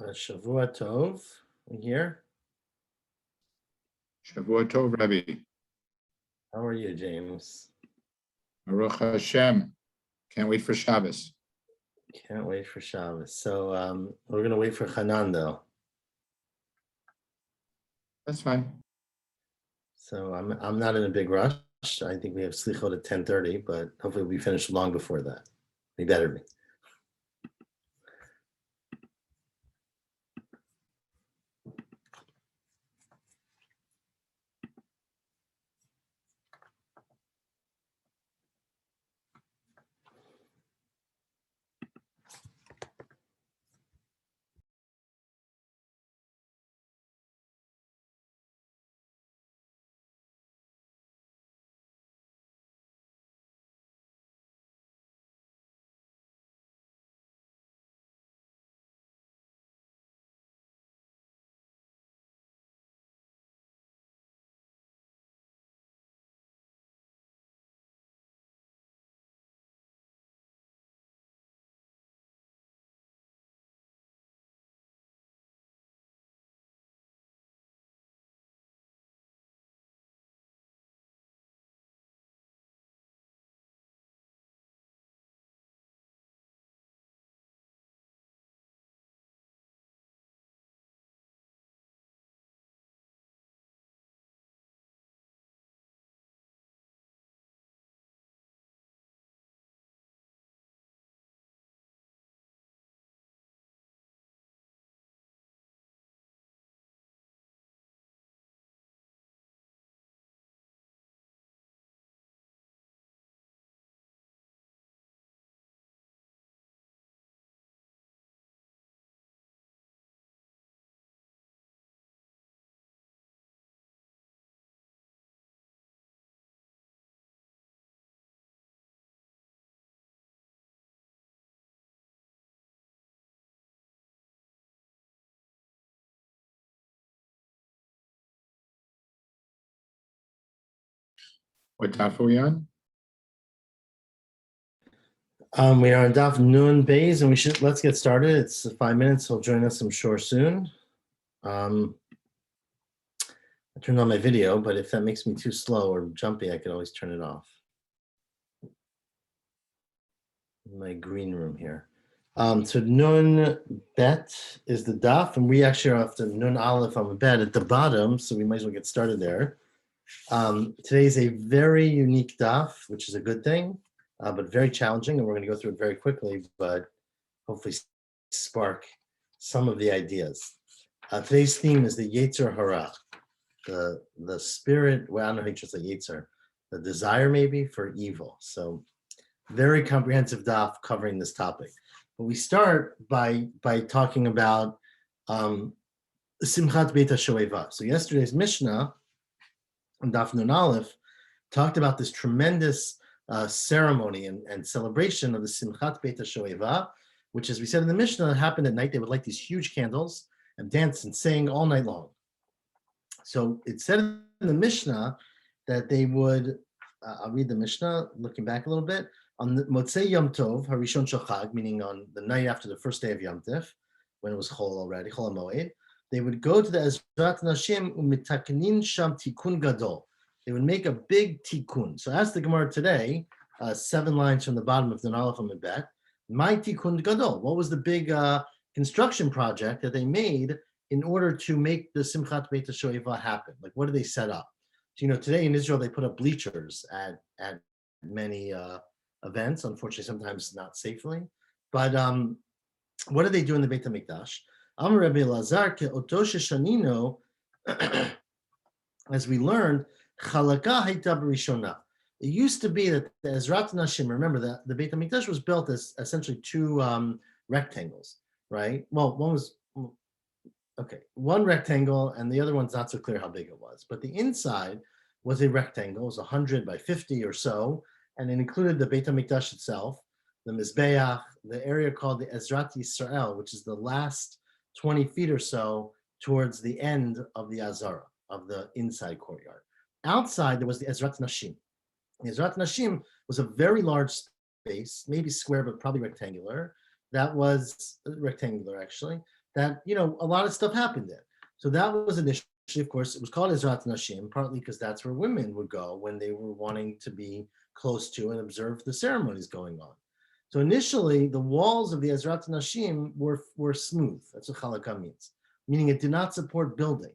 Shavua Tov here. Shavua Tov, Rebbe. How are you, James? Baruch Hashem. Can't wait for Shabbos. Can't wait for Shabbos. So we're going to wait for Hanan, though. That's fine. So I'm not in a big rush. I think we have Slichot at 10:30, but hopefully we'll be finished long before that. We better be. What daf are we on? We are on Daf Nun Bays, and let's get started. It's 5 minutes. He'll join us, I'm sure, soon. I turned on my video, but if that makes me too slow or jumpy, I can always turn it off. My green room here. So Nun Bet is the Daf, and we actually are off to Nun Aleph on the bed at the bottom, so we might as well get started there. Today is a very unique Daf, which is a good thing, but very challenging, and we're going to go through it very quickly, but hopefully spark some of the ideas. Today's theme is the Yetzer Hara, the spirit, well, I don't know how you translate Yetzer, the desire maybe for evil. So very comprehensive daf covering this topic. But we start by talking about Simchat Beit HaShoeva. So yesterday's Mishnah on Daf Nun Aleph talked about this tremendous ceremony and celebration of the Simchat Beit HaShoeva, which, as we said in the Mishnah, happened at night. They would light these huge candles and dance and sing all night long. So it said in the Mishnah that they would, I'll read the Mishnah, looking back a little bit, on the Motzei Yom Tov, Harishon Shel Chag, meaning on the night after the first day of Yom Tif, when it was Chol already, Chol HaMoed, they would go to the Ezrat Nashim u'mitaknin sham tikun gadol. They would make a big tikkun. So ask the Gemara today, 7 lines from the bottom of the Nun Aleph Amud Bet, my tikkun gadol. What was the big construction project that they made in order to make the Simchat Beit HaShoeva happen? Like, what did they set up? So, today in Israel, they put up bleachers at many events, unfortunately, sometimes not safely. But what did they do in the Beit HaMikdash? Amar Rabbi Elazar ke'oto sheshanino, as we learned, chalaka hayta b'rishona. It used to be that the Ezrat Nashim, remember that the Beit HaMikdash was built as essentially 2 rectangles, right? Well, one rectangle, and the other one's not so clear how big it was. But the inside was a rectangle, it was 100 by 50 or so, and it included the Beit HaMikdash itself, the Mizbeach, the area called the Ezrat Yisrael, which is the last 20 feet or so towards the end of the Azara, of the inside courtyard. Outside, there was the Ezrat Nashim. The Ezrat Nashim was a very large space, maybe square, but probably rectangular. That was rectangular, actually. that, a lot of stuff happened there. So that was initially, of course, it was called Ezrat Nashim, partly because that's where women would go when they were wanting to be close to and observe the ceremonies going on. So initially, the walls of the Ezrat Nashim were smooth. That's what Chalakah means, meaning it did not support building.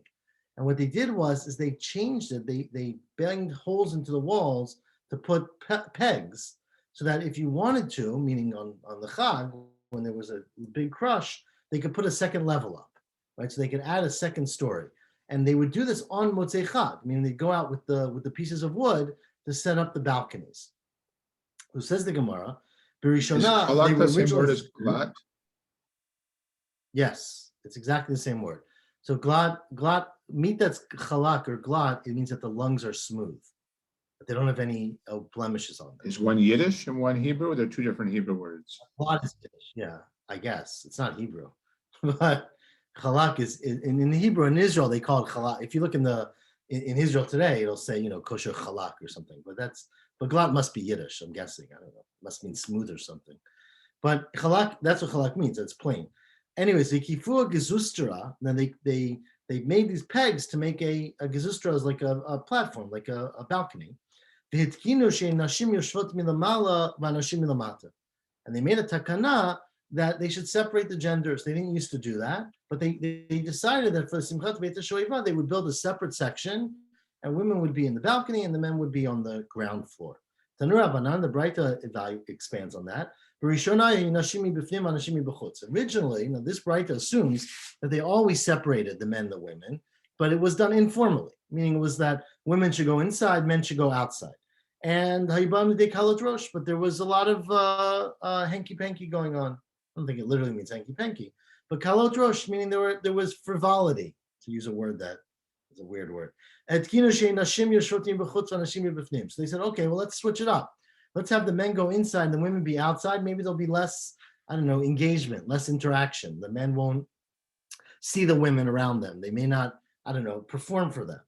And what they did is they changed it. They banged holes into the walls to put pegs, so that if you wanted to, meaning on the Chag, when there was a big crush, they could put a second level up, right? So they could add a second story. And they would do this on Motzei Chag, meaning they'd go out with the pieces of wood to set up the balconies. Who says the Gemara, Is Berishonah, they halak were the same word originally. as glat? Yes, it's exactly the same word. So glat, meat that's chalak or glat, it means that the lungs are smooth, that they don't have any blemishes on them. Is one Yiddish and one Hebrew? They're two different Hebrew words. Glat is Yiddish, yeah, I guess. It's not Hebrew. But chalak is in Hebrew, in Israel, they call it chalak. If you look in Israel today, it'll say, kosher chalak or something. But glat must be Yiddish, I'm guessing. I don't know. It must mean smooth or something. But chalak, that's what chalak means. It's plain. Anyways, the kifua gezustra, then they made these pegs to make a gezustra as like a platform, like a balcony. And they made a takana that they should separate the genders. They didn't used to do that, but they decided that for Simchat Beit HaShoeva, they would build a separate section, and women would be in the balcony and the men would be on the ground floor. Tanur Abanan, the Braita expands on that. Originally, now this Braita assumes that they always separated the men and the women, but it was done informally, meaning it was that women should go inside, men should go outside. And but there was a lot of hanky-panky going on. I don't think it literally means hanky-panky, but kalot rosh, meaning there was frivolity, to use a word that is a weird word. So they said, okay, well, let's switch it up. Let's have the men go inside and the women be outside. Maybe there'll be less, engagement, less interaction. The men won't see the women around them. They may not, perform for them.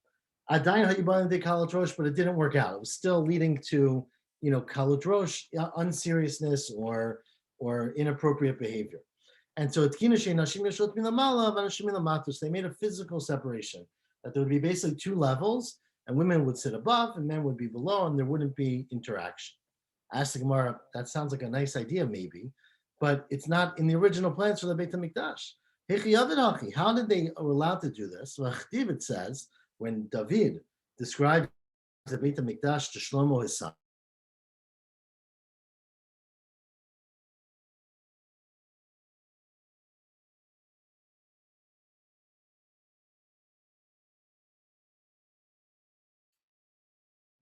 But it didn't work out. It was still leading to, kalot rosh, unseriousness or inappropriate behavior. And so they made a physical separation, that there would be basically two levels, and women would sit above and men would be below, and there wouldn't be interaction. Ask the Gemara, that sounds like a nice idea maybe, but it's not in the original plans for the Beit HaMikdash. How did they were allowed to do this? It says, when David described the Beit HaMikdash to Shlomo his son,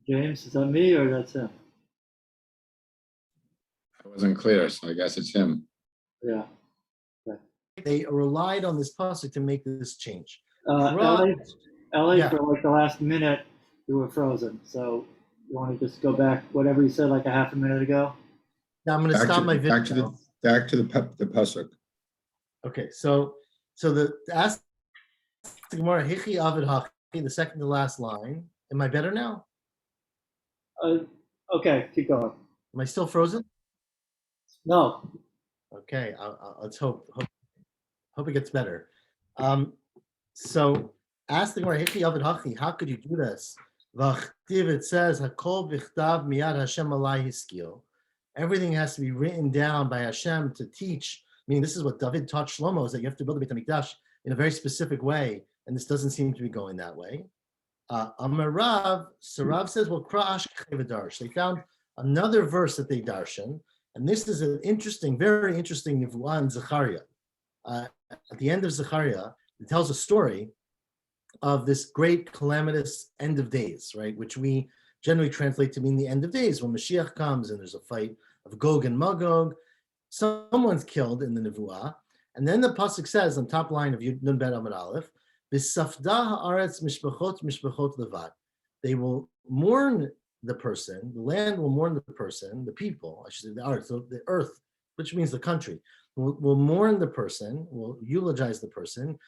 James, is that me or that's him? It wasn't clear, so I guess it's him. Yeah. they relied on this pasuk to make this change. Ellie, Yeah. for like the last minute, you were frozen. So you want to just go back, whatever you said like a half a minute ago? Now I'm going to stop my video. Back to the pasuk. Okay, so the ask the Gemara, Hichi Avid Hachi, the second to last line. Am I better now? Okay, keep going. Am I still frozen? No. Okay, let's hope it gets better. So ask the Gemara, Hichi Avid Hachi, how could you do this? V'achtiv, it says, Hakol b'chtav miyad Hashem alai hiskil. Everything has to be written down by Hashem to teach. Meaning, this is what David taught Shlomo, is that you have to build the Beit HaMikdash in a very specific way, and this doesn't seem to be going that way. Amar Rav, so Rav says, well, Kra'ash Darsh. They found another verse that they darshan, and this is an interesting, very interesting Nevuah in Zechariah. At the end of Zechariah, it tells a story of this great calamitous end of days, right? Which we generally translate to mean the end of days, when Mashiach comes and there's a fight of Gog and Magog. Someone's killed in the Nevuah, and then the pasuk says on top line of Nun Bet Amud Aleph, "B'safda haaretz mishpachot levad." They will mourn the person. The land will mourn the person. The people, I should say, the earth, which means the country, will mourn the person. Will eulogize the person.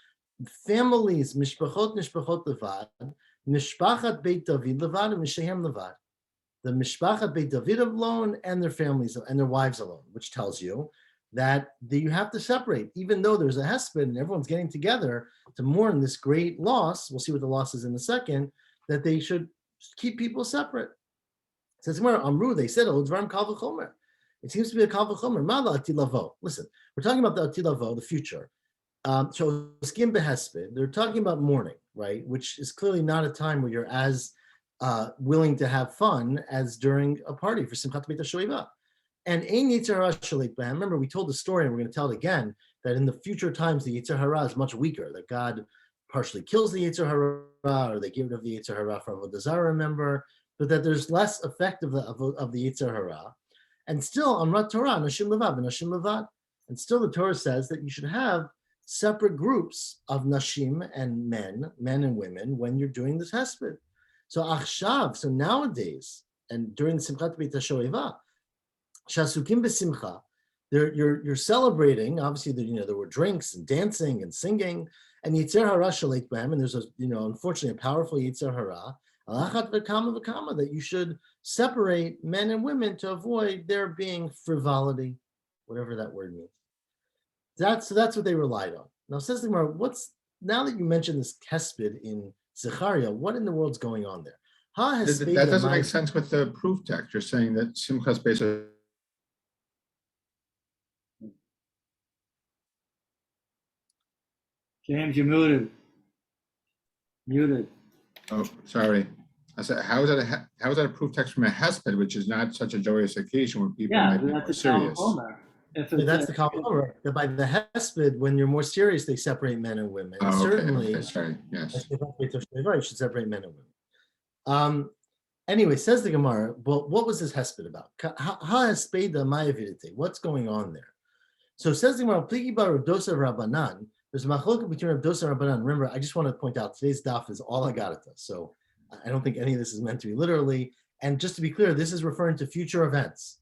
Families, mishpachot levad, mishpachat Beit David levad, and mishehem levad. The Mishpachat Beit David alone and their families and their wives alone, which tells you that you have to separate, even though there's a hesped and everyone's getting together to mourn this great loss. We'll see what the loss is in a second. That they should keep people separate. It says Amru, they said, "Oh, dvarim kal v'chomer." It seems to be a kal v'chomer. Mala atilavo. Listen, we're talking about the atilavo, the future. So skim behesped, they're talking about mourning, right? Which is clearly not a time where you're as willing to have fun as during a party for Simchat Beit HaShoeva. And ein Yetzer Hara shaleit b'hem. Remember, we told the story, and we're going to tell it again, that in the future times, the Yetzer Hara is much weaker, that God partially kills the Yetzer Hara, or they get rid of the Yetzer Hara for Avodah Zarah, remember, but that there's less effect of the Yetzer Hara. And still, Amrat Torah, Nashim Levad, Nashim Levad. And still the Torah says that you should have separate groups of Nashim and men and women, when you're doing this Hesped. So Achshav, so nowadays, and during the Simchat Beit HaShoeva, Shasukim b'simcha, you're celebrating. Obviously, there were drinks and dancing and singing, and Yetzer Hara shaleit b'hem, and there's unfortunately a powerful Yetzer Hara, alachat v'kama v'kama, that you should separate men and women to avoid there being frivolity, whatever that word means. So that's what they relied on. Now says the Gemara, now that you mentioned this Hesped in Zechariah, what in the world's going on there? That doesn't make sense with the proof text. You're saying that Simchas Beis. James, you're muted. Muted. Oh, sorry. I said, how is that a proof text from a hesped, which is not such a joyous occasion where people might be more serious? That's the Kalvachomer. That by the hesped, when you're more serious, they separate men and women. Oh, Certainly, okay, sorry. Yes. You should separate men and women. Anyway, says the Gemara, well, what was this hesped about? What's going on there? So says the Gemara, Pligi bar Dosa Rabbanan. There's a machloka between Rav Dosa and Rabbanan. Remember, I just want to point out, today's daf is all Agadata. So I don't think any of this is meant to be literally. And just to be clear, this is referring to future events.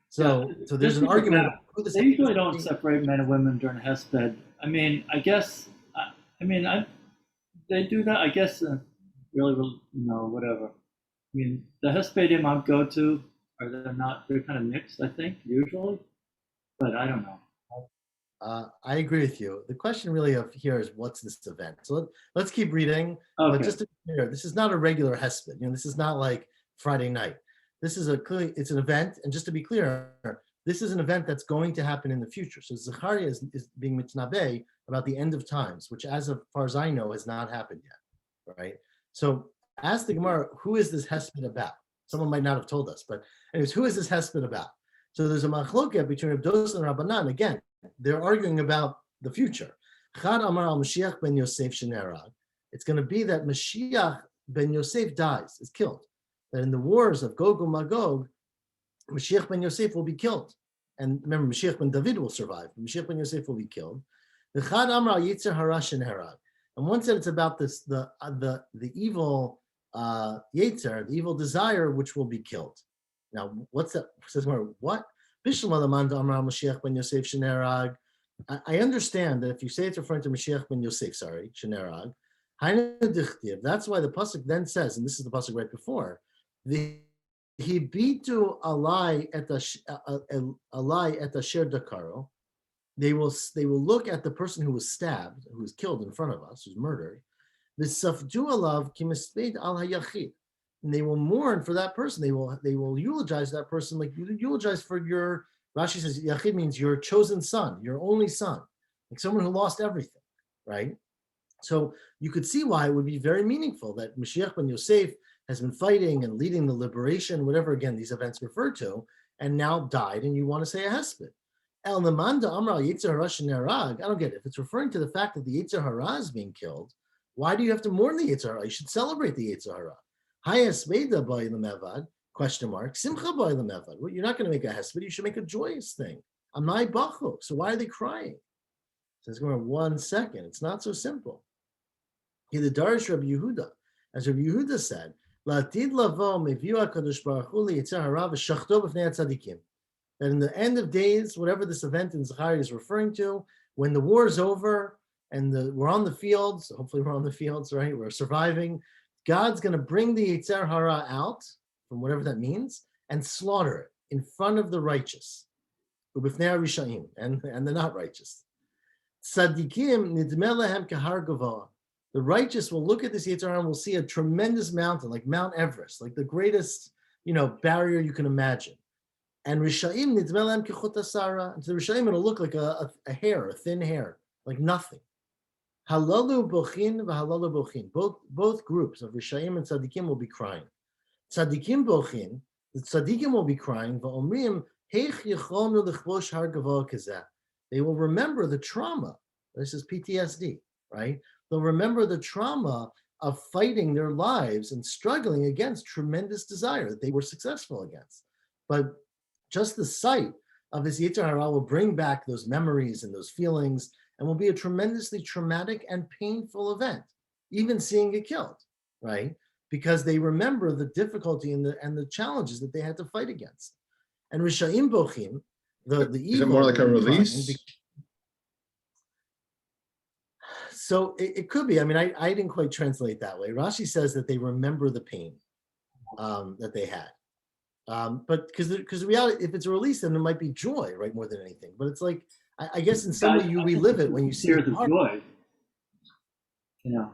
So there's an argument. They usually don't separate men and women during Hesped. I mean, I guess, they do that. I guess, really, whatever. I mean, the Hespedim I go to, they're kind of mixed, I think, usually. But I don't know. I agree with you. The question really here is, what's this event? So let's keep reading. Okay. But just to be clear, this is not a regular Hesped. This is not like Friday night. This is it's an event. And just to be clear, this is an event that's going to happen in the future. So Zechariah is being mitnabeh about the end of times, which as far as I know, has not happened yet, right? So ask the Gemara, who is this Hesped about? Someone might not have told us, but anyways, who is this Hesped about? So there's a machloket between Rav Dosa and Rabbanan. Again, they're arguing about the future. Chad Amar al Mashiach ben Yosef shenerag. It's going to be that Mashiach ben Yosef dies, is killed. That in the wars of Gog and Magog, Mashiach ben Yosef will be killed. And remember, Mashiach ben David will survive. Mashiach ben Yosef will be killed. The Chad Amar al Yetzer Hara shenerag. And one said it's about this the evil Yetzer, the evil desire, which will be killed. Now, what's that? Says what? I understand that if you say it's referring to Mashiach ben Yosef, Shenerag, that's why the pasuk then says, and this is the pasuk right before, the hibitu alai et asher dakaro. They will look at the person who was stabbed, who was killed in front of us, who's murdered. V'safdu alav kimispeid al hayachid. And they will mourn for that person. They will eulogize that person like you eulogize for your, Rashi says, Yachid means your chosen son, your only son, like someone who lost everything, right? So you could see why it would be very meaningful that Mashiach ben Yosef has been fighting and leading the liberation, whatever, again, these events refer to, and now died, and you want to say a hesped. El Namanda Amra Yetzer Hara Shenerag. I don't get it. If it's referring to the fact that the Yetzer Hara is being killed, why do you have to mourn the Yetzer Hara? You should celebrate the Yetzer Hara. Hayas by the Mevad, question mark, Simcha by the Mevad. Well, you're not going to make a hesped, you should make a joyous thing. Amai Bachuk. So why are they crying? Says, go on 1 second. It's not so simple. The Darish Rabbi Yehuda, as Rabbi Yehuda said, Latid lavo meviu HaKadosh Baruch Hu liYetzer Hara v'shachto b'fnei tzadikim. That in the end of days, whatever this event in Zechariah is referring to, when the war is over and we're on the fields, hopefully we're on the fields, right? We're surviving. God's going to bring the Yetzer Hara out, from whatever that means, and slaughter it in front of the righteous. ubifnei rishaim, and they're not righteous. Tzadikim nidmeh lehem kahar gavoah. The righteous will look at this Yetzer Hara and will see a tremendous mountain, like Mount Everest, like the greatest, barrier you can imagine. And Rishaim nidmeh lehem kechut asara. And to the Rishaim, it'll look like a hair, a thin hair, like nothing. Halalu bochin v'halalu bochin. Both groups of Rishaim and Tzadikim will be crying. Tzadikim bochin, the Tzadikim will be crying. V'omrim heich yicholnu l'chvosh har gavoah kazeh. They will remember the trauma. This is PTSD, right? They'll remember the trauma of fighting their lives and struggling against tremendous desire that they were successful against. But just the sight of this Yetzer Hara will bring back those memories and those feelings and will be a tremendously traumatic and painful event, even seeing it killed, right? Because they remember the difficulty and the challenges that they had to fight against. And Rishaim Bochim, the evil. Is it more like a release? So it could be. I mean, I didn't quite translate that way. Rashi says that they remember the pain that they had. But because the reality, if it's a release, then it might be joy, right, more than anything. But it's like, I guess in some way you relive it when you see it. Joy. Yeah.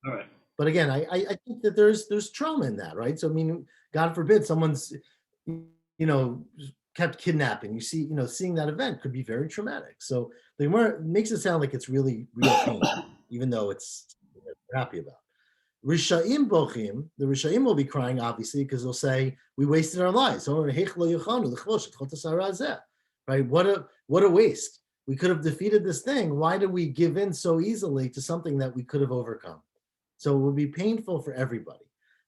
All right. But again, I think that there's trauma in that, right? So I mean, God forbid someone's, kept kidnapping. You see, seeing that event could be very traumatic. So the Gemara makes it sound like it's really real pain, even though it's we're happy about. Rishaim bochim, the Rishaim will be crying, obviously, because they'll say, we wasted our lives. Right? What a waste. We could have defeated this thing. Why did we give in so easily to something that we could have overcome? So it will be painful for everybody.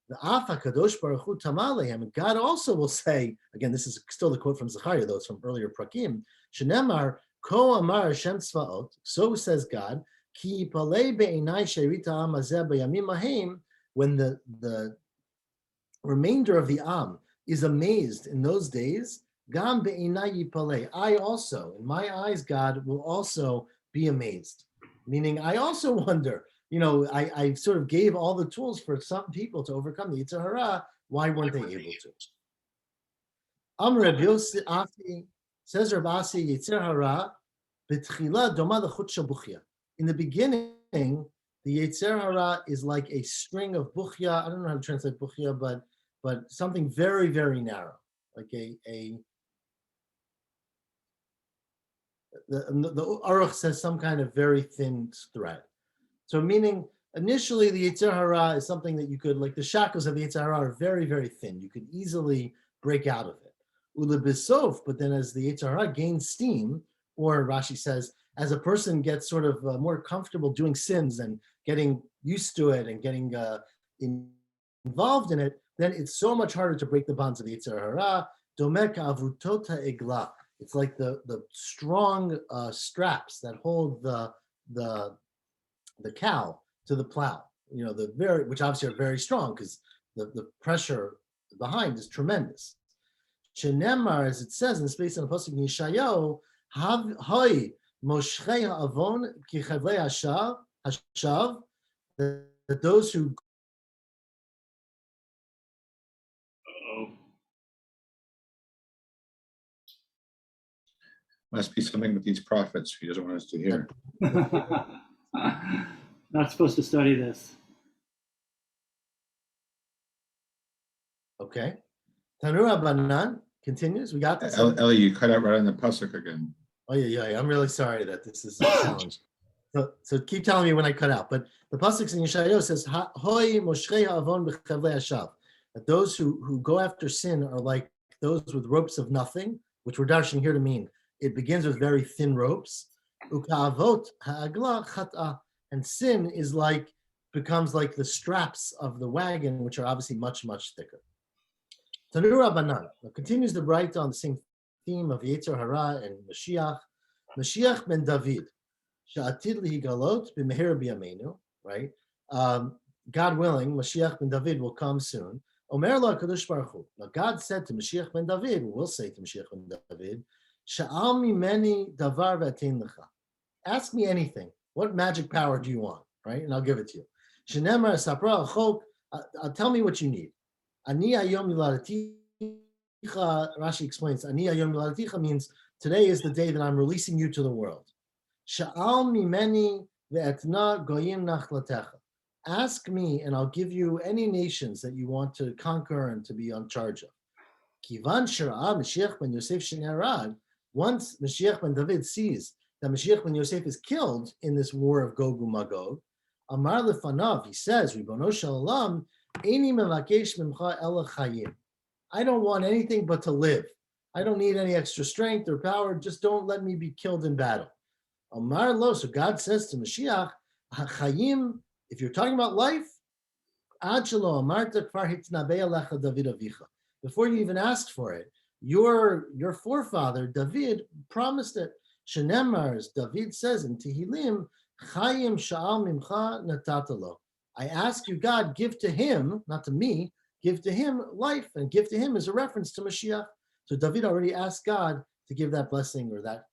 The Afa Kadosh Baruch Hu Tamalehem, and God also will say, again, this is still the quote from Zechariah, though it's from earlier Prakim, Shenemar, Ko Amar Hashem Tzvaot, so says God, Ki Palei Be'inai Sherita Amazeh B'yamim Ahim, when the remainder of the Am is amazed in those days, Gam Be'inai Yipalei, I also, in my eyes, God will also be amazed. Meaning, I also wonder, I sort of gave all the tools for some people to overcome the Yetzer Hara. Why weren't they able to? Reb Yossi says Reb Asi Yetzer Hara b'tchila doma l'chut shel buchya. In the beginning, the Yetzer Hara is like a string of buchya. I don't know how to translate buchya, but something very, very narrow, like the Aruch says some kind of very thin thread. So meaning initially the Yetzer Hara is something that you could, like the shackles of the Yetzer Hara are very, very thin. You could easily break out of it. Ule bisof, but then as the Yetzer Hara gains steam, or Rashi says, as a person gets sort of more comfortable doing sins and getting used to it and getting involved in it, then it's so much harder to break the bonds of the Yetzer Hara. Domek avutota igla. It's like the strong straps that hold the cow to the plow, which obviously are very strong because the pressure behind is tremendous. Shenemar, as it says in the space on the pasuk in Yeshayahu, Hoi moshchei ha'avon ki chavlei hashav, that those who must be something with these prophets he doesn't want us to hear. Not supposed to study this. Okay. Tanura Banan continues. We got this. Ellie, you cut out right on the pasuk again. Oh yeah. I'm really sorry that this is a challenge. So keep telling me when I cut out. But the pasuk in Yeshayahu says, "Hoi moshchei ha'avon b'chavlei hashav." That those who go after sin are like those with ropes of nothing, which we're dashing here to mean it begins with very thin ropes. Uka'avot ha'agla chata, and sin becomes like the straps of the wagon, which are obviously much, much thicker. Tanura Banan continues to write on the same theme of Yetzer Hara and Mashiach. Mashiach ben David, she'atid lihigalot b'meher b'yameinu, right? God willing, Mashiach ben David will come soon. Omer lo HaKadosh Baruch Hu. Now God said to Mashiach ben David, will say to Mashiach ben David, Sha'al mimeni davar v'atein lecha. Ask me anything. What magic power do you want, right? And I'll give it to you. Shenemar sapra achok. Tell me what you need. Ani hayom yiladati Rashi explains, Ani hayom yoladticha means today is the day that I'm releasing you to the world. Sha'al mimeni ve'etna goyim nachlatecha. Ask me, and I'll give you any nations that you want to conquer and to be on charge of. Kivan shira'a Mashiach ben Yosef shenarad. Once Mashiach ben David sees that Mashiach ben Yosef is killed in this war of Gog u'Magog, Amar lefanav, he says, Ribono shel olam, eini mevakesh mimcha ela chayim. I don't want anything but to live. I don't need any extra strength or power. Just don't let me be killed in battle. Amar lo, so God says to Mashiach, Chayim, if you're talking about life, ad shelo amarta kfar hitnabei alecha David avicha. Before you even asked for it, your forefather David promised it. Shenemar, as David says in Tehillim, Chayim sha'al mimcha natatalo. I ask you, God, give to him, not to me, give to him life, and give to him is a reference to Mashiach. So David already asked God to give that blessing or that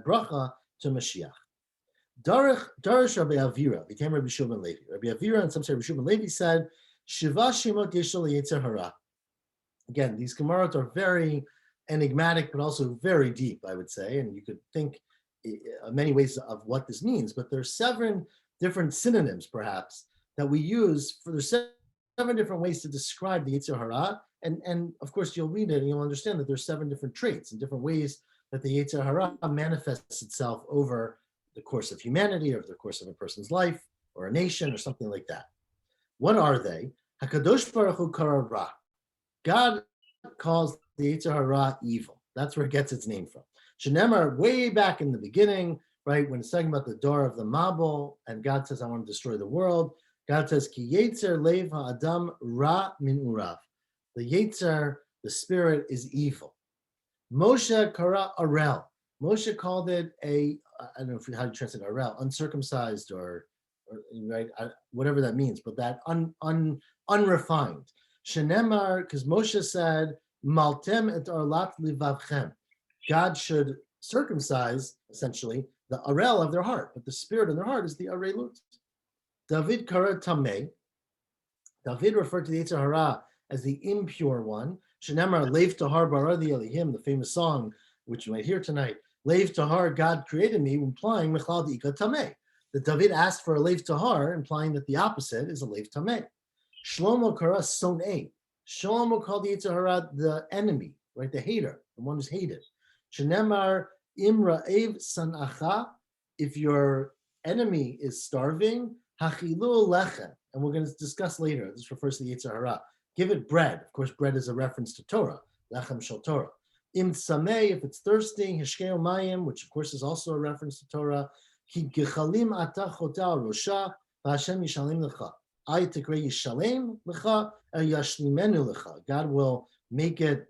bracha to Mashiach. Darish Rabbi Avira became Rabbi Shimon Levi. Rabbi Avira and some say Rabbi Shimon Levi said, Shiva Shemot Yeshel Yetzer Hara. Again, these Gemarot are very enigmatic, but also very deep, I would say, and you could think many ways of what this means, but there's 7 different synonyms, perhaps, that we use for the 7 different ways to describe the Yetzer Hara, and of course you'll read it and you'll understand that there's 7 different traits and different ways that the Yetzer Hara manifests itself over the course of humanity or the course of a person's life or a nation or something like that. What are they? Hakadosh Baruch Hu kara ra. God calls the Yetzer Hara evil. That's where it gets its name from. Shenemar, way back in the beginning, right, when it's talking about the door of the Mabul, and God says, I want to destroy the world, God says, Ki Yetzer lev ha'adam ra min urav. The Yetzer, the spirit, is evil. Moshe kara arel. Moshe called it I don't know how to translate arel, uncircumcised or right, whatever that means, but that unrefined. Shenemar, because Moshe said, Maltem et arlat livavchem. God should circumcise, essentially, the arel of their heart, but the spirit in their heart is the arelut. David kara tameh. David referred to the Yetzer Hara as the impure one. Shenemar lev tahar baradi elihim, the famous song, which you might hear tonight. Lev tahar, God created me, implying mechal di'ika tameh. That David asked for a lev tahar, implying that the opposite is a lev tameh. Shlomo kara sonei. Shlomo called the Yetzer Hara the enemy, right? The hater, the one who's hated. Shenemar imra'ev sanacha. If your enemy is starving, hachilul lechem. And we're going to discuss later. This refers to the Yetzer Hara. Give it bread. Of course, bread is a reference to Torah. Lechem shel Torah. Im sameh, if it's thirsty, hishkeu mayim, which of course is also a reference to Torah. Ki gechalim ata chota rosha, v'Hashem yishalim lecha. I tikrei yishalem lecha, yashlimenu lecha. God will make it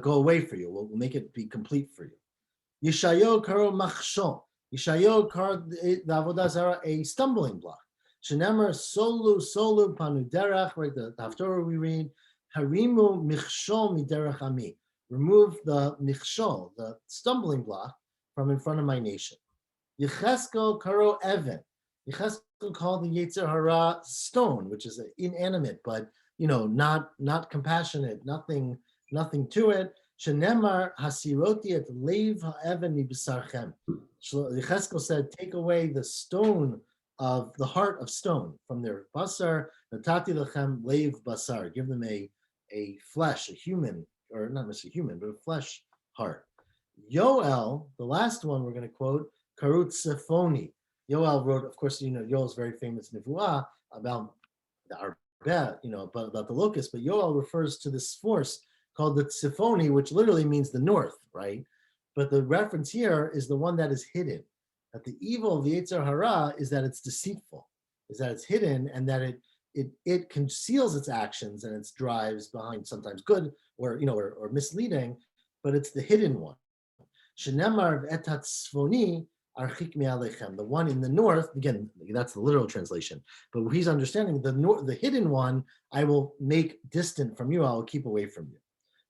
go away for you. We'll make it be complete for you. Yishayo karo machshon. Yishayo karo the avodah zara a stumbling block. Shenemar solu panu derech. Right, the Haftorah we read. Harimu michshol miderech ami. Remove the michshol, the stumbling block, from in front of my nation. Yecheskel karo even. Yecheskel called the Yetzer Hara stone, which is inanimate, but not compassionate, nothing to it. Shenemar hasiroti et lev ha'even mibasarchem. Yecheskel said, take away the stone of the heart of stone from their basar. Natati lechem lev basar. Give them a flesh, a human, or not necessarily human, but a flesh heart. Yoel, the last one we're going to quote, Karut Sephoni. Yoel wrote, of course, Yoel is very famous Nevuah about the Arbeh, about the locust, but Yoel refers to this force called the Sephoni, which literally means the north, right? But the reference here is the one that is hidden. That the evil of the Yetzer Hara is that it's deceitful, is that it's hidden, and that it conceals its actions and its drives behind sometimes good or misleading, but it's the hidden one. Shenemar etat tzfoni archik me'alechem, the one in the north. Again, that's the literal translation, but he's understanding the hidden one I will make distant from you. I will keep away from you.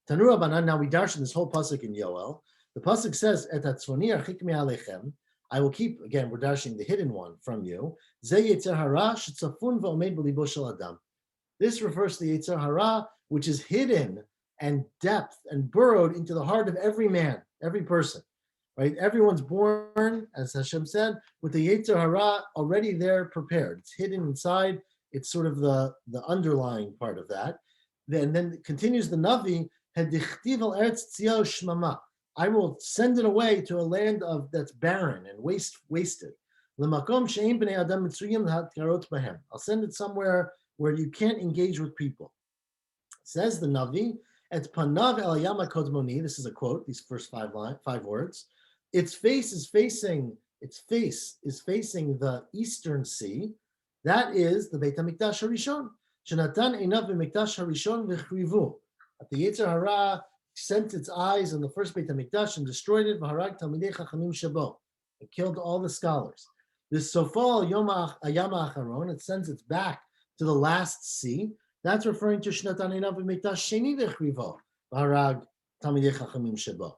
Tanura Banan. Now we darshan this whole pasuk in Yoel. The pasuk says etat tzfoni archik me'alechem. I will keep, again, we're dashing the hidden one from you. This refers to the Yetzer Hara, which is hidden and depth and burrowed into the heart of every man, every person, right? Everyone's born, as Hashem said, with the Yetzer Hara already there prepared. It's hidden inside. It's sort of the underlying part of that. Then continues the Navi, "Hedichtiv al eretz tzio shmama." I will send it away to a land that's barren and wasted. L'makom she'ein bnei adam mitzuyim hatkarot bahem. I'll send it somewhere where you can't engage with people. Says the Navi, "Et panav el yama kodmoni." This is a quote. These first five words. Its face is facing the eastern sea. That is the Beit HaMikdash HaRishon. Shenatan einav b'Mikdash HaRishon v'chrivu. The Yetzer Hara sent its eyes on the first Beit HaMikdash and destroyed it. V'harag talmidei chachamim shebo. It killed all the scholars. This sofal yama acharon. It sends its back to the last sea. That's referring to Shenatan einav b'Mikdash sheni v'chrivu. V'harag talmidei chachamim shebo.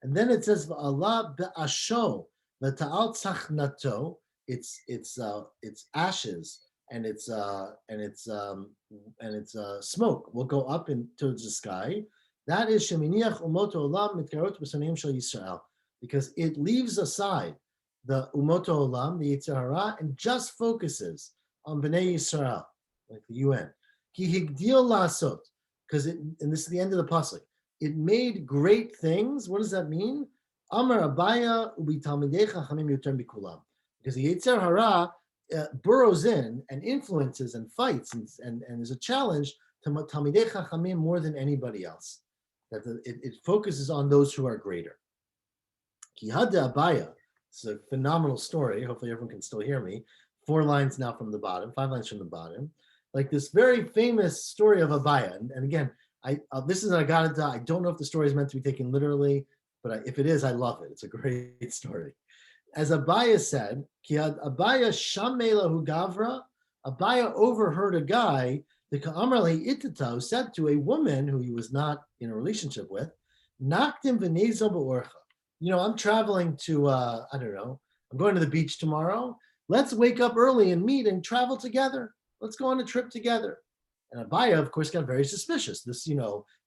And then it says Allah be'asho v'ta'al tzachnato. It's ashes and its smoke will go up towards the sky. That is sheminiach umot olam mitkarot b'sanim shel Yisrael, because it leaves aside the umot olam, the Yetzer Hara, and just focuses on Bnei Yisrael, like the UN. Ki higdil lasot, and this is the end of the pasuk. It made great things. What does that mean? Amar Abaya ubi talmidei chachamim yoter mikulam. Because the Yetzer Hara burrows in and influences and fights and is a challenge to talmidei chachamim more than anybody else. That it focuses on those who are greater. Ki hada Abaya. It's a phenomenal story. Hopefully everyone can still hear me. 4 lines now from the bottom, 5 lines from the bottom. Like this very famous story of Abaya. And again, this is an Agadah. I don't know if the story is meant to be taken literally, but if it is, I love it. It's a great story. As Abaya said, Abaya shamelahu gavra. Abaya overheard a guy, the Ka'amrali Itata, who said to a woman who he was not in a relationship with, Naktim v'nezo ba'orcha. I'm traveling to, I don't know, I'm going to the beach tomorrow. Let's wake up early and meet and travel together. Let's go on a trip together. And Abaya, of course, got very suspicious. This,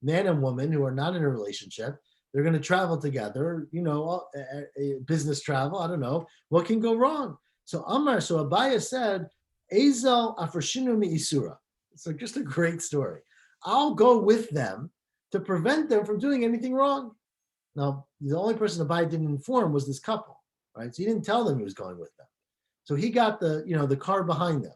man and woman who are not in a relationship, they're going to travel together, business travel. I don't know. What can go wrong? So Abaya said, Ezel afreshinu mi isura. It's just a great story. I'll go with them to prevent them from doing anything wrong. Now, the only person Abaya didn't inform was this couple, right? So he didn't tell them he was going with them. So he got the car behind them,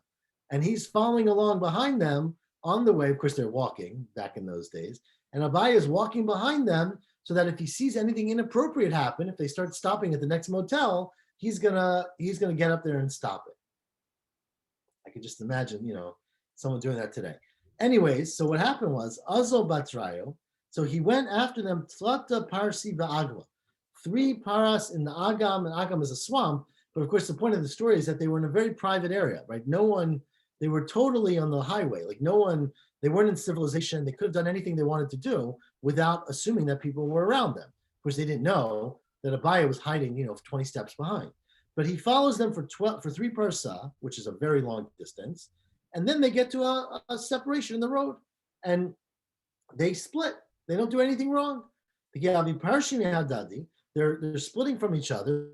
and he's following along behind them on the way. Of course, they're walking back in those days, and Abaya is walking behind them so that if he sees anything inappropriate happen, if they start stopping at the next motel, he's gonna get up there and stop it. I could just imagine, someone doing that today. Anyways, so what happened was Azo Batrayo. So he went after them, Tlata Parsi Va'agla. 3 paras in the Agam, and Agam is a swamp. But of course, the point of the story is that they were in a very private area, right? They were totally on the highway. Like they weren't in civilization. They could have done anything they wanted to do without assuming that people were around them. Of course, they didn't know that Abaya was hiding, 20 steps behind. But he follows them for 3 parsa, which is a very long distance. And then they get to a separation in the road. And they split. They don't do anything wrong. They're splitting from each other.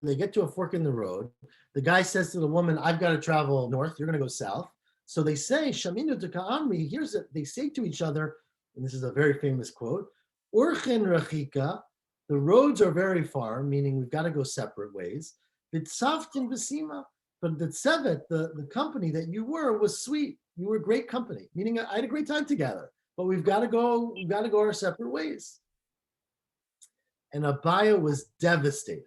They get to a fork in the road. The guy says to the woman, I've got to travel north. You're going to go south. So they say, Shaminu to Ka'amri, they say to each other, and this is a very famous quote, Urchen Rachika, the roads are very far, meaning we've got to go separate ways. Bitsaftin Basima, but the Tsevet, the company that you were was sweet. You were great company, meaning I had a great time together, but we've got to go our separate ways. And Abaya was devastated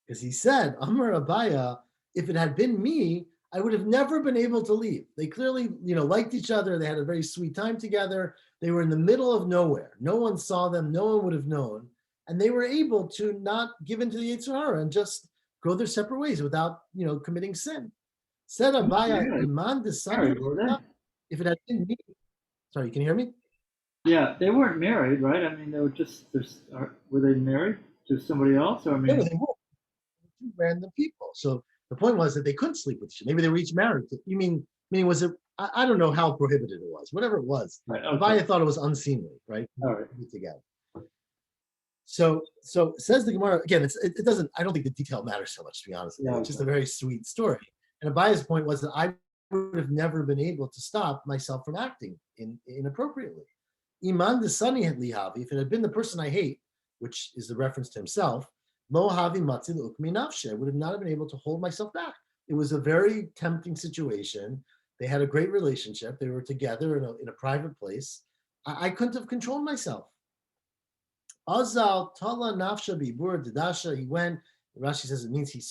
because he said, Amar Abaya, if it had been me, I would have never been able to leave. They clearly, liked each other. They had a very sweet time together. They were in the middle of nowhere. No one saw them. No one would have known. And they were able to not give in to the Yetzer Hara and just go their separate ways without, committing sin. Said Abaya, Iman decided, if it had been me. Sorry, can you hear me? Yeah, they weren't married, right? I mean, they were were they married to somebody else? Or No, they weren't. 2 random people. So the point was that they couldn't sleep with each other. Maybe they were each married. You meaning was it I don't know how prohibited it was, whatever it was. Right. Okay. Abaye thought it was unseemly, right? All right. Together. So says the Gemara again. It doesn't. I don't think the detail matters so much, to be honest. Yeah, It's just okay. a very sweet story. And Abaye's point was that I would have never been able to stop myself from acting inappropriately. Iman the sunny lihavi. If it had been the person I hate, which is the reference to himself, lo havi matzil ukmi nafshe, I would have not been able to hold myself back. It was a very tempting situation. They had a great relationship. They were together in a private place. I couldn't have controlled myself. Azal tala nafsha bibur didasha. He went. Rashi says it means he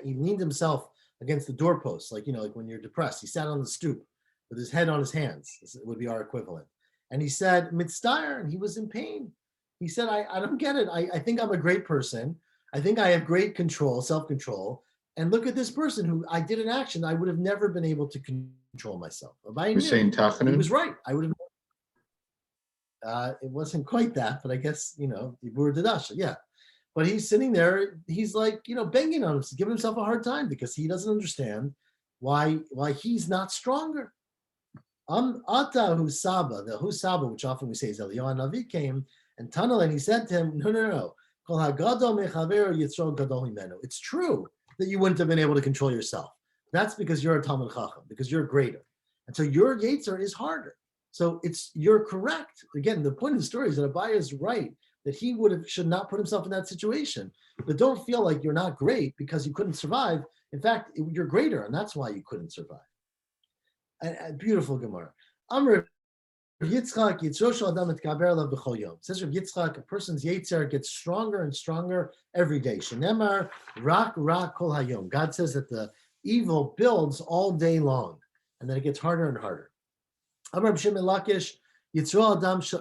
leaned himself against the doorpost, like like when you're depressed. He sat on the stoop with his head on his hands. This would be our equivalent. And he said mitzdayer, and he was in pain. He said, I don't get it. I think I'm a great person. I think I have great control, self-control. And look at this person who I did an action I would have never been able to control myself. You're saying He Tachanun? was right. I would have. It wasn't quite that, but I guess Ibur Dadasha, yeah. But he's sitting there. He's like banging on him, giving himself a hard time because he doesn't understand why he's not stronger. Ata Husaba, the Husaba, which often we say is Eliyahu Navi, came and Tanel, and he said to him, no. It's true that you wouldn't have been able to control yourself. That's because you're a Talmud Chacham, because you're greater. And so your Yetzer is harder. So you're correct. Again, the point of the story is that Abaye is right, that he should not put himself in that situation. But don't feel like you're not great because you couldn't survive. In fact, you're greater, and that's why you couldn't survive. A beautiful Gemara. Amr Yitzchak Yitzrosh Adam Mitkaber Elav B'chol Yom. Says Rav Yitzchak, a person's Yetzer gets stronger and stronger every day. Shenemar Rak Kol Hayom. God says that the evil builds all day long, and then it gets harder and harder. Amr B'Shem Lakish Yitzrosh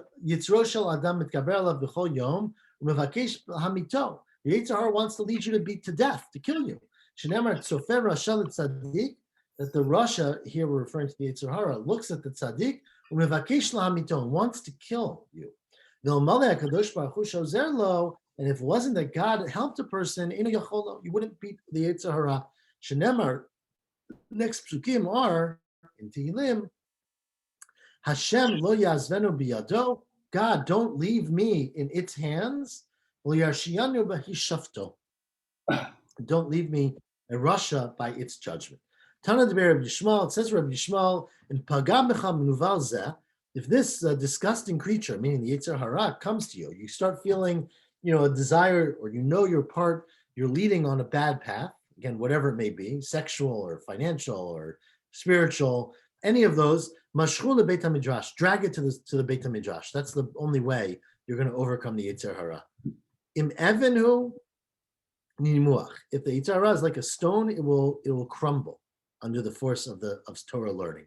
Adam Mitkaber Elav B'chol Yom Umevakesh Hamito. The Yetzer wants to lead you to beat to death, to kill you. Shenemar Tzofer Rashal Tzadik. That the Russia, here we're referring to the Yetzer Hara, looks at the tzaddik, wants to kill you. And if it wasn't that God helped a person, you wouldn't beat the Yetzer Hara. Shenemar, next psukim are, in Tehillim, Hashem lo yazvenu biyado, God, don't leave me in its hands, don't leave me in Russia by its judgment. Tana de Rabbi Yishmael, it says Rabbi Yishmael, in Pagam Mecham Nuval Zeh, if this disgusting creature, meaning the Yetzer Hara, comes to you, you start feeling, a desire, or you're leading on a bad path, again, whatever it may be, sexual or financial or spiritual, any of those, Mashchul Beit HaMidrash, drag it to the Beit HaMidrash. That's the only way you're going to overcome the Yetzer Hara. Im Evenhu Nimuach. If the Yetzer Hara is like a stone, it will crumble under the force of Torah learning.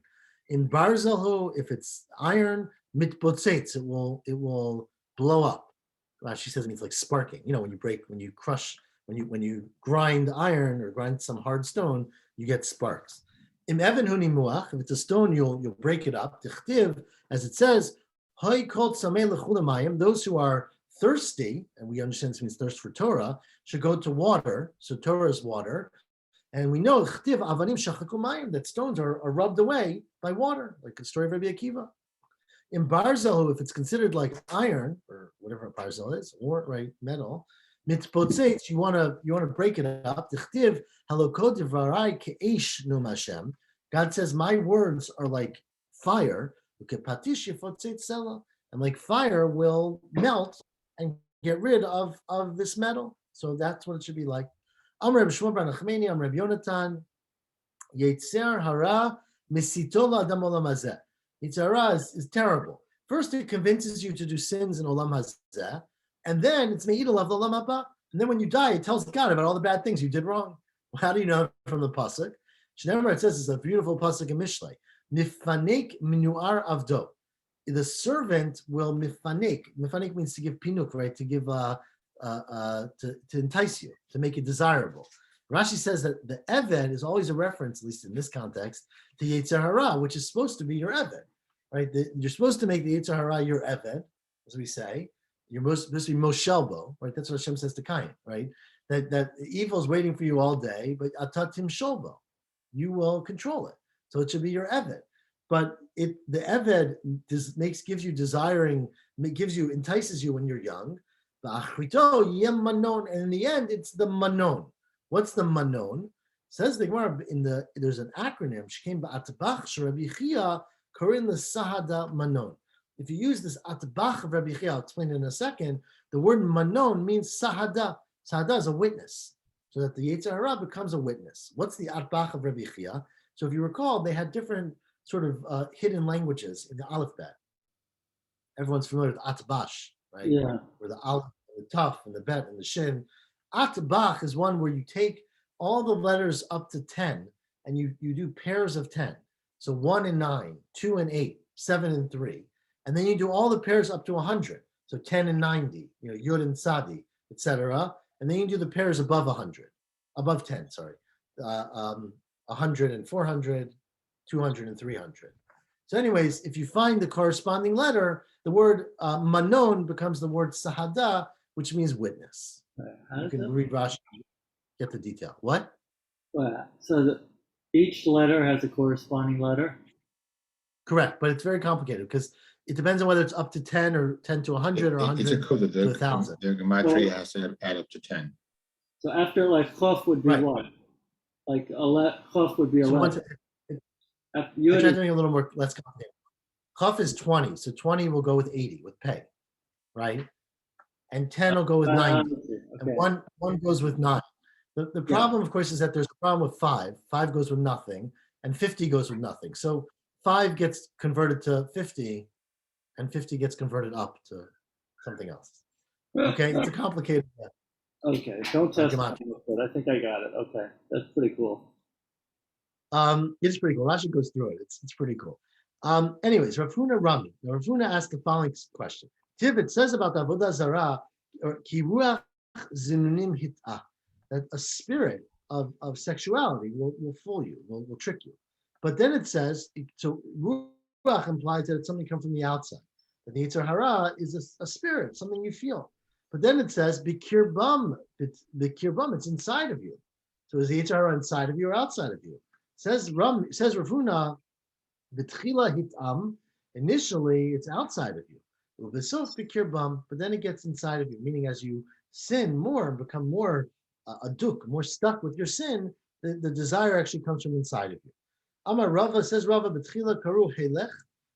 In Barzelhu, if it's iron, mitbotzetz, it will blow up. She says it means like sparking. When you crush, when you grind iron or grind some hard stone, you get sparks. Im even huni muach, if it's a stone, you'll break it up. Tichtiv, as it says, hoy kol tzamei lechulemayim, those who are thirsty, and we understand this means thirst for Torah, should go to water. So Torah is water. And we know that stones are rubbed away by water, like the story of Rabbi Akiva. In Barzel, if it's considered like iron or whatever Barzel is, or metal, mitbotzetz, you want to break it up. God says, my words are like fire, and like fire will melt and get rid of this metal. So that's what it should be like. Amr Reb Shmuel bar Nachmani, Amr Reb Yonatan, Yetzer Hara misito la'adam olam hazeh. Yetzer Hara is terrible. First, it convinces you to do sins in olam hazeh, and then it's me'idol of the olam haba. And then when you die, it tells God about all the bad things you did wrong. Well, how do you know from the pasuk? Shneimar, it says, it's a beautiful pasuk in Mishlei. Mifanek minuar avdo. The servant will mifanek. Mifanek means to give pinuk, right? To give to entice you, to make it desirable. Rashi says that the Eved is always a reference, at least in this context, to Yetzer Hara, which is supposed to be your Eved, right? You're supposed to make the Yetzer Hara your Eved, as we say. You're supposed to be Moshelbo, right? That's what Hashem says to Cain, right? That evil is waiting for you all day, but Atatim Sholbo, you will control it. So it should be your Eved. but the Eved gives you desiring, entices you when you're young. And in the end, it's the manon. What's the manon? Says the Gemara there's an acronym. Sahada manon. If you use this atbach of Rabbi Chia, I'll explain it in a second. The word manon means sahada. Sahada is a witness, so that the Yetzer Hara becomes a witness. What's the atbach of Rabbi Chia? So if you recall, they had different sort of hidden languages in the alphabet. Everyone's familiar with atbash, right? Yeah. Where the aleph, the taf, and the bet, and the shin. Atbach is one where you take all the letters up to 10, and you do pairs of 10. So 1 and 9, 2 and 8, 7 and 3. And then you do all the pairs up to 100. So 10 and 90, Yud and Sadi, etc. And then you do the pairs above 100, above 10, sorry. 100 and 400, 200 and 300. So anyways, if you find the corresponding letter, the word manon becomes the word sahada, which means witness. You can read Rashi, get the detail. What? So each letter has a corresponding letter? Correct, but it's very complicated because it depends on whether it's up to 10 or 10 to 100 or 100 It's a code that to 1,000. the gematria has to add up to 10. So after like chof would be Right. what? Like chof would be So 11. I try doing a little more less complicated. Chaf is 20, so 20 will go with 80 with pay, right? And 10 will go with 90. Okay. And one goes with 9. The problem, of course, is that there's a problem with 5. 5 goes with nothing, and 50 goes with nothing. So 5 gets converted to 50, and 50 gets converted up to something else. Okay, it's a complicated. Okay, don't test me, but I think I got it. Okay, that's pretty cool. It's pretty cool. Rashi goes through it. It's pretty cool. Anyways, Rav Huna Rami. Now, Rav Huna asked the following question. It says about the Avodah Zarah, or kiruach zinunim hit'ah, that a spirit of sexuality will fool you, will trick you. But then it says, so ruach implies that it's something come from the outside. That the Yetzer Hara is a spirit, something you feel. But then it says, bikirbam, it's inside of you. So is the Yetzer Hara inside of you or outside of you? Says Rav Huna, b'tchila hitam, initially it's outside of you. U'besof bikirbam, but then it gets inside of you, meaning as you sin more and become more aduk, more stuck with your sin, the desire actually comes from inside of you. Amar Rava, says Rava, b'tchila karu helech.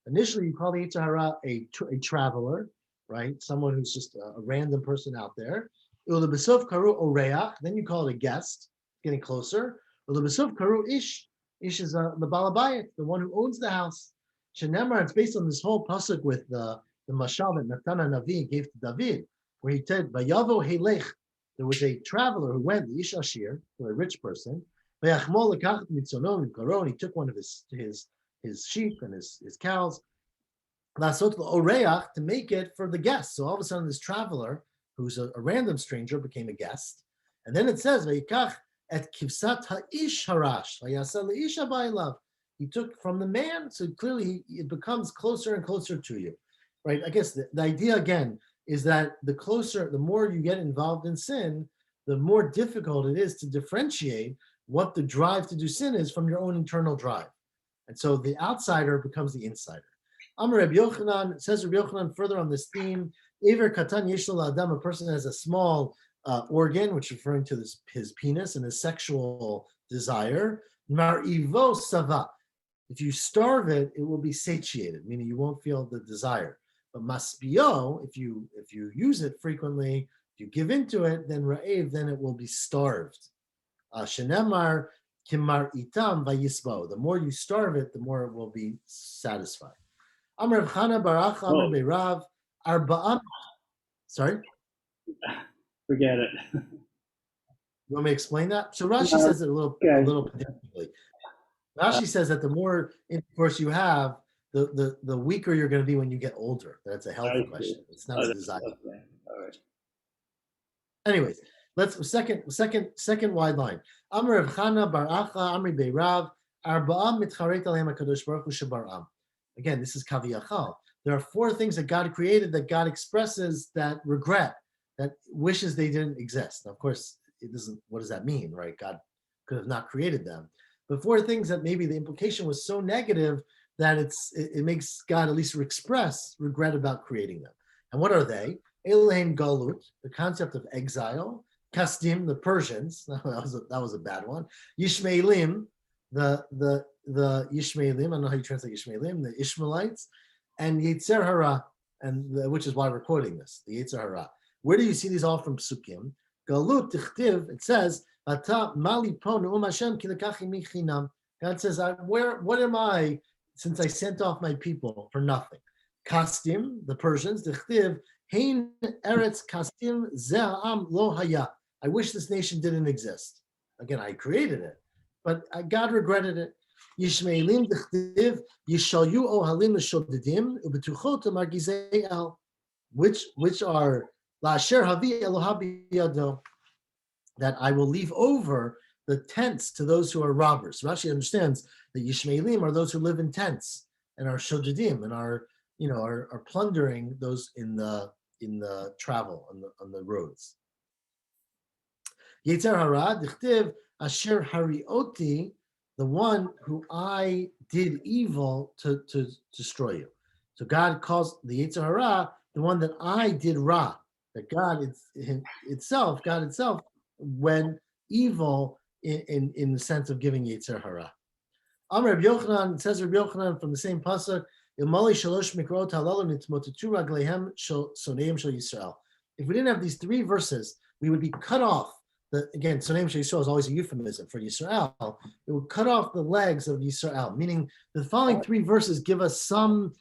Initially, you call the Yetzer Hara a traveler, right? Someone who's just a random person out there. U'lebesof karu oreach. Then you call it a guest, getting closer. U'lebesof karu ish. Ish is the balabayit, the one who owns the house. Shenemar, it's based on this whole pasuk with the mashal that Natan Navi gave to David, where he said, "Vayavo helech." There was a traveler who went, the ish ashir, a rich person. Vayachmol lekach mitzono v'karon. He took one of his sheep and his cows. Lasot l'oreach, to make it for the guest. So all of a sudden, this traveler, who's a random stranger, became a guest. And then it says, "Vayikach et kivsat ha'ish harash vayasa le'isha ba'elav." He took from the man, so clearly it becomes closer and closer to you, right? I guess the idea again is that the more you get involved in sin, the more difficult it is to differentiate what the drive to do sin is from your own internal drive. And so the outsider becomes the insider. Amar Reb Yochanan, says Reb Yochanan further on this theme, Ever katan yesh lo adam, a person has a small organ, which is referring to his penis and his sexual desire. Mar'ivo sava. If you starve it, it will be satiated, meaning you won't feel the desire. But masbio, if you use it frequently, if you give into it, then ra'ev, then it will be starved. Shenemar kimar itam vayisbo. The more you starve it, the more it will be satisfied. Amar Rav Chana Barach, Amar Beirav, Arba'am. Sorry? Forget it. You want me to explain that? So Rashi says it a little particularly. Rashi says that the more intercourse you have, the weaker you're going to be when you get older. That's a health question. It's not a desire. Okay. All right. Anyways, second wide line. Amar Rav Chana Bar Acha Amri Beirav Arba'am mitcharet aleim HaKadosh Baruch Hu shebar'am. Again, this is kaviyachal. There are 4 things that God created that God expresses that regret, that wishes they didn't exist. Now, of course, it doesn't. What does that mean, right? God could have not created them. But 4 things that maybe the implication was so negative that it makes God at least express regret about creating them. And what are they? Elaine Galut, the concept of exile. Kasdim, the Persians, that was a bad one. Yishmaelim, the Yishmaelim, I don't know how you translate Yishmaelim, the Ishmaelites, and Yetzer Hara, which is why we're quoting this, the Yetzer Hara. Where do you see these all from Psukim? Galut Tichtiv, it says, Ata Mali Po Ne'um Hashem Ki Lekachi Mi Chinam. God says, what am I since I sent off my people for nothing? Kasdim, the Persians, Tichtiv, Hein Eretz Kasdim Ze'am Lo Haya. I wish this nation didn't exist. Again, I created it, but God regretted it. Yishmaelim Tichtiv Yishayu Ohalim L'Shodedim Ubetuchot Margizei El, which are La'asher Havi Eloha Biyado, that I will leave over the tents to those who are robbers. Rashi understands that Yishmaelim are those who live in tents and are shodedim and are plundering those in the travel on the roads. Yetzer Hara Dichtiv Asher Harioti, the one who I did evil to destroy you. So God calls the Yetzer Hara the one that I did Ra, that God itself when evil in the sense of giving Yetzer Hara. Amar Rabbi Yochanan, it says Rabbi Yochanan from the same pasuk, if we didn't have these three verses, we would be cut off. Again, Soneim Shel Yisrael is always a euphemism for Yisrael. It would cut off the legs of Yisrael, meaning the following three verses give us some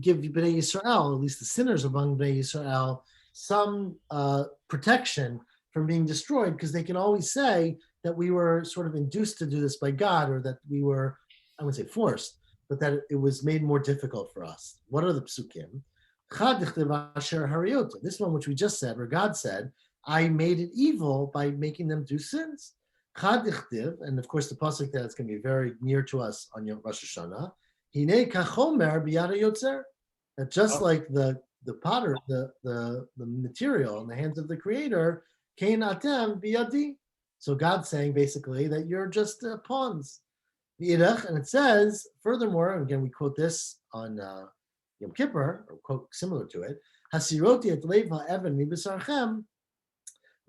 give Bnei Yisrael, at least the sinners among Bnei Yisrael, some protection from being destroyed, because they can always say that we were sort of induced to do this by God, or that we were, I wouldn't say forced, but that it was made more difficult for us. What are the psukim? This one, which we just said, where God said, I made it evil by making them do sins. And of course, the pasuk that's going to be very near to us on Rosh Hashanah. That just like the potter, the material in the hands of the Creator, Kain atem biyadi. So God's saying basically that you're just pawns. And it says, furthermore, and again we quote this on Yom Kippur, or quote similar to it, Hasiroti et lev ha'evan mibasarchem,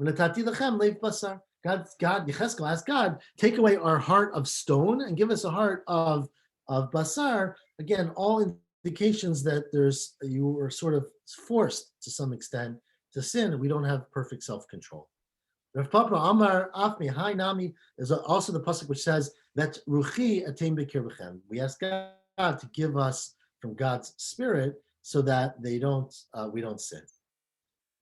v'natati lechem lev basar. God, Yechezkel asked God, take away our heart of stone and give us a heart of basar. Again, all indications that you were sort of forced to some extent to sin, and we don't have perfect self-control. Rav Papa Amar Afmi Hai Nami is also the pasuk which says that Ruchi atem b'kirbechem. We ask God to give us from God's Spirit so that we don't sin.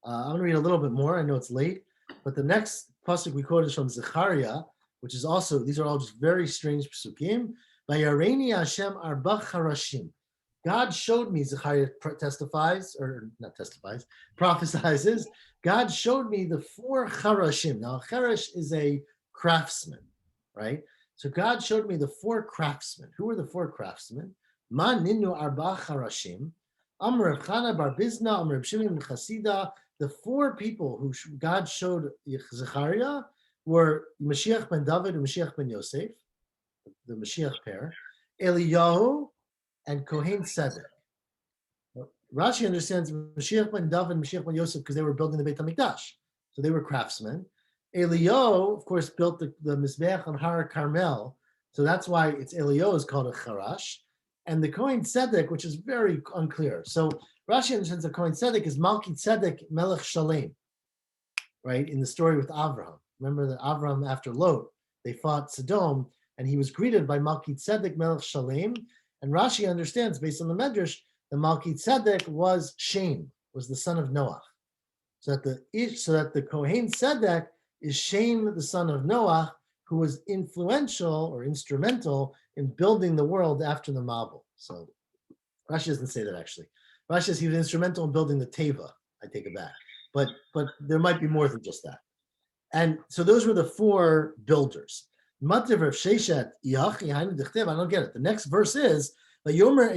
I'm going to read a little bit more. I know it's late, but the next pasuk we quote is from Zechariah, which is also, these are all just very strange psukim. Vayareni Hashem arba charashim. God showed me, Zechariah prophesizes, God showed me the 4 charashim. Now, a charash is a craftsman, right? So God showed me the 4 craftsmen. Who are the 4 craftsmen? Ma ninu arba charashim. Amr Reb Chana bar Bizna, Amr Reb Shimon Chasida. The 4 people who God showed Zechariah were Mashiach ben David and Mashiach ben Yosef, the Mashiach pair, Eliyahu, and Kohen Tzedek. Rashi understands Mashiach ben David and Mashiach ben Yosef because they were building the Beit HaMikdash. So they were craftsmen. Eliyahu, of course, built the Mizbeach on Har Carmel. So that's why Eliyahu is called a Charash. And the Kohen Tzedek, which is very unclear. So Rashi understands that Kohen Tzedek is Malki Tzedek Melech Shalem, right? In the story with Avraham. Remember that Avraham, after Lot, they fought Sodom, and he was greeted by Malki Tzedek Melech Shalem. And Rashi understands, based on the Medrash, that Malki Tzedek was Shem, was the son of Noah. So that the Kohen Tzedek is Shem, the son of Noah, who was influential or instrumental in building the world after the Mabul. So Rashi doesn't say that actually. Rashi says he was instrumental in building the Teva. I take it back. But there might be more than just that. And so those were the 4 builders. I don't get it. The next verse is, these are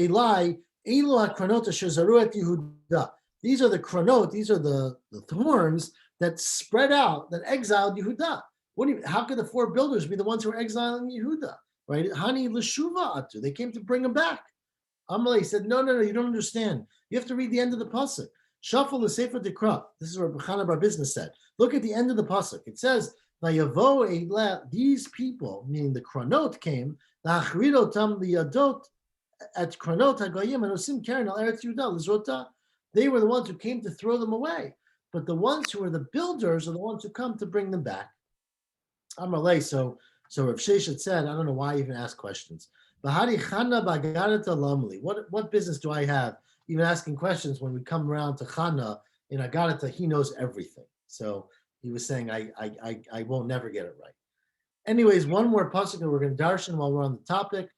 the chronot, these are the thorns that spread out, that exiled Yehuda. How could the 4 builders be the ones who are exiling Yehuda? right? Hani l'shuva atu. They came to bring him back. Amalei said, no, you don't understand. You have to read the end of the pasuk. Shuffle the sefer dekra. This is what Chana Bar Business said. Look at the end of the pasuk. It says, these people, meaning the Kronot, came, at Kronot Hagoyim and Osim Karen al Eretz Yehuda Lizrota. They were the ones who came to throw them away. But the ones who are the builders are the ones who come to bring them back. Amalei, so Rav Sheshet said, I don't know why I even ask questions. What business do I have even asking questions when we come around to Chana in Agarata? He knows everything. So he was saying, I won't never get it right. Anyways, one more pasuk that we're going to darshan while we're on the topic.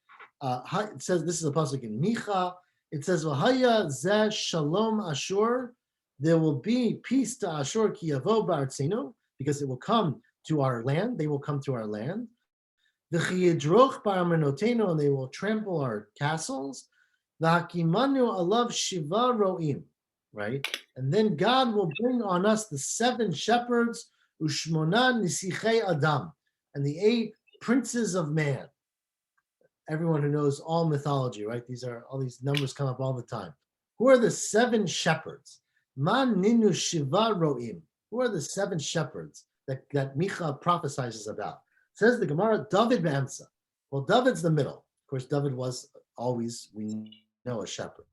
It says, this is a pasuk in Micha. It says, V'haya zeh shalom Ashur. There will be peace to Ashur ki yavo ba'artzenu, because it will come to our land. They will come to our land. V'chiyidroch ba'amernotenu, and they will trample our castles. V'hakimanu alav shiva ro'im, right? And then God will bring on us the 7 shepherds, ushmona nisichei adam, and the 8 princes of man. Everyone who knows all mythology, right? All these numbers come up all the time. Who are the 7 shepherds? Man ninu shiva ro'im. Who are the 7 shepherds that Micha prophesizes about? Says the Gemara, David be'emsa. Well, David's the middle. Of course, David was always, we know, a shepherd.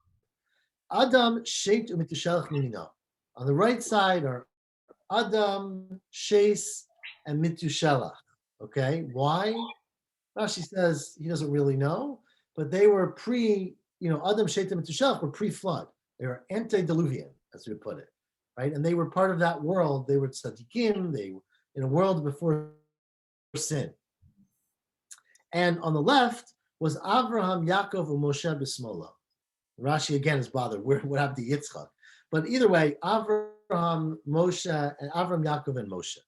Adam, Shet, u'mitushelach mimino. On the right side are Adam, Shes, and Mitushelach. Okay, why? Rashi says he doesn't really know, but they were Adam, Shet, and Mitushelach were pre-flood. They were antediluvian, as we put it, right? And they were part of that world. They were tzaddikim. They were in a world before sin. And on the left was Avraham, Yaakov, and Moshe b'smolo. Rashi again is bothered. What happened to Yitzchak? But either way, Avraham, Moshe, and Avraham, Yaakov, and Moshe.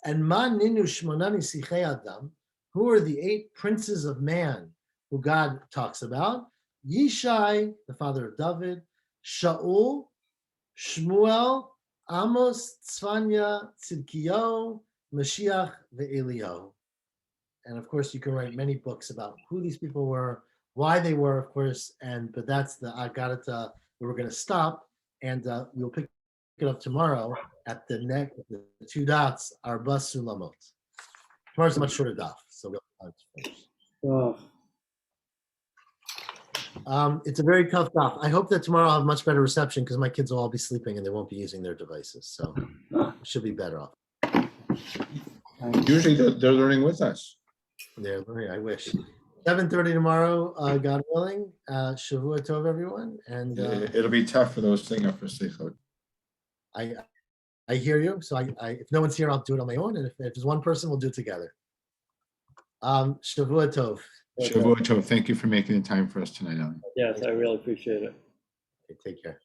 And Man Ninu Shmonani Sichei Adam, who are the 8 princes of man who God talks about? Yishai, the father of David, Shaul, Shmuel, Amos, Tzvanya, Tzidkiyahu, Mashiach, ve'Eliyahu. And of course, you can write many books about who these people were, why they were, of course, but that's the Agarata where we're going to stop, and we'll pick it up tomorrow at the 2 dots, Arba Sulamot. Tomorrow's a much shorter daf, so we'll finish. It's a very tough daf. I hope that tomorrow I'll have much better reception because my kids will all be sleeping and they won't be using their devices, so it should be better off. Usually they're learning with us. They're learning, I wish. 7:30 tomorrow, God willing. Shavua Tov, everyone. And it'll be tough for those staying up for Slichot. I hear you. So if no one's here, I'll do it on my own. And if there's one person, we'll do it together. Shavua Tov. Shavua Tov. Thank you for making the time for us tonight, Alan. Yes, I really appreciate it. Okay, take care.